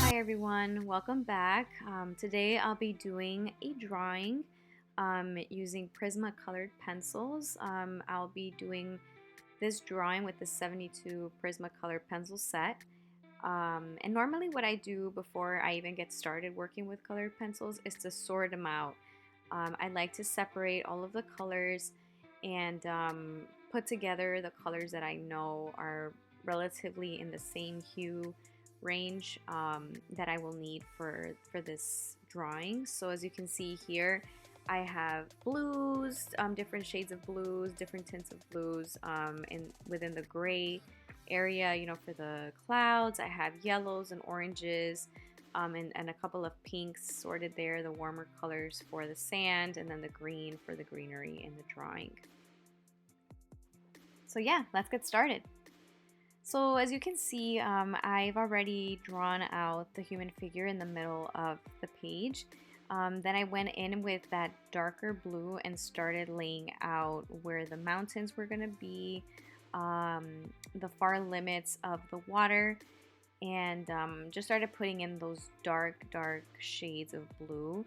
Hi everyone, welcome back. Today I'll be doing a drawing using Prismacolor pencils. I'll be doing this drawing with the 72 Prismacolor pencil set. And normally what I do before I even get started working with colored pencils is to sort them out. I like to separate all of the colors and put together the colors that I know are relatively in the same hue range that I will need for this drawing. So as you can see here, I have blues, different shades of blues, different tints of blues within the gray area, for the clouds. I have yellows and oranges, and a couple of pinks sorted there, the warmer colors for the sand, and then the green for the greenery in the drawing. So yeah, let's get started. So as you can see, I've already drawn out the human figure in the middle of the page. Then I went in with that darker blue and started laying out where the mountains were going to be, the far limits of the water, and just started putting in those dark shades of blue.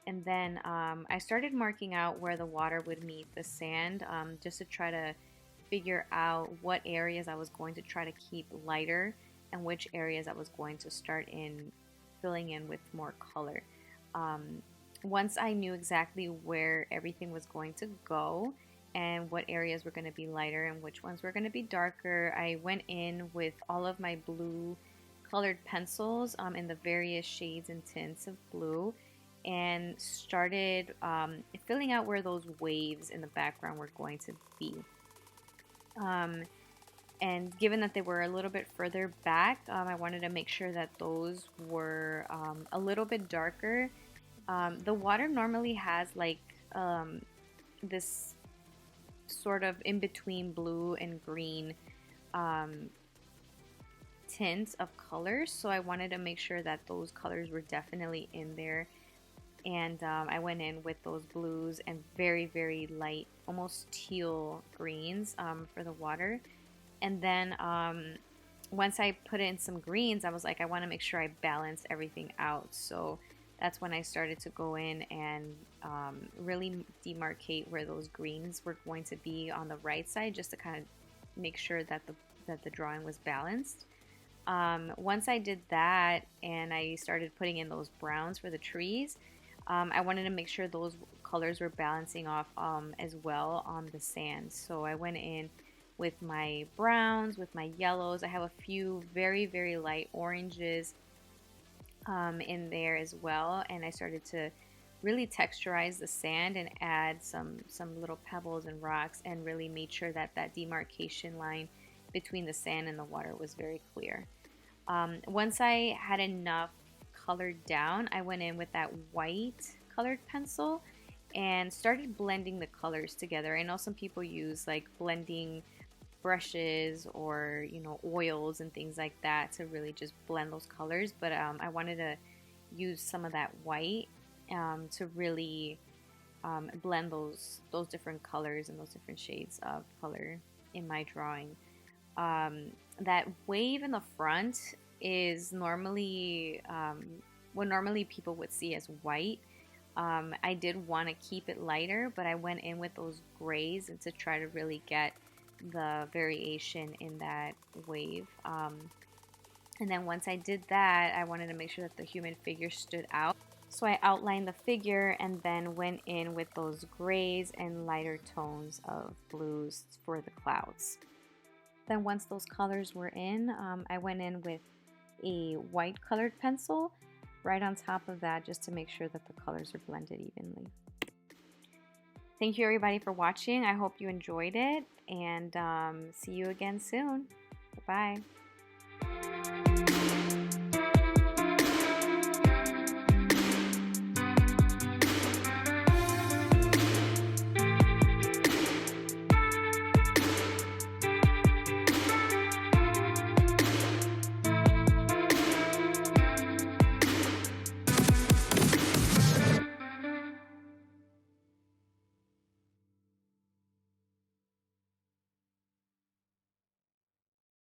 And then I started marking out where the water would meet the sand, just to try to figure out what areas I was going to try to keep lighter and which areas I was going to start filling in with more color. Once I knew exactly where everything was going to go and what areas were going to be lighter and which ones were going to be darker, I went in with all of my blue colored pencils in the various shades and tints of blue and started filling out where those waves in the background were going to be. And given that they were a little bit further back, I wanted to make sure that those were a little bit darker. The water normally has like this sort of in-between blue and green tints of colors, so I wanted to make sure that those colors were definitely in there. And I went in with those blues and very light, almost teal greens for the water. And then once I put in some greens, I was like, I want to make sure I balance everything out. So that's when I started to go in and really demarcate where those greens were going to be on the right side, just to kind of make sure that the drawing was balanced. Once I did that and I started putting in those browns for the trees, I wanted to make sure those colors were balancing off as well on the sand. So I went in with my browns, with my yellows. I have a few very light oranges in there as well. And I started to really texturize the sand and add some little pebbles and rocks, and really made sure that that demarcation line between the sand and the water was very clear. Once I had enough colored down, I went in with that white colored pencil and started blending the colors together. I know some people use like blending brushes or oils and things like that to really just blend those colors, but I wanted to use some of that white to really blend those different colors and those different shades of color in my drawing. That wave in the front is normally what normally people would see as white. I did want to keep it lighter, but I went in with those grays and to try to really get the variation in that wave. And then once I did that, I wanted to make sure that the human figure stood out. So I outlined the figure and then went in with those grays and lighter tones of blues for the clouds. Then once those colors were in, I went in with a white colored pencil right on top of that, just to make sure that the colors are blended evenly. Thank you everybody for watching. I hope you enjoyed it, and see you again soon. Bye.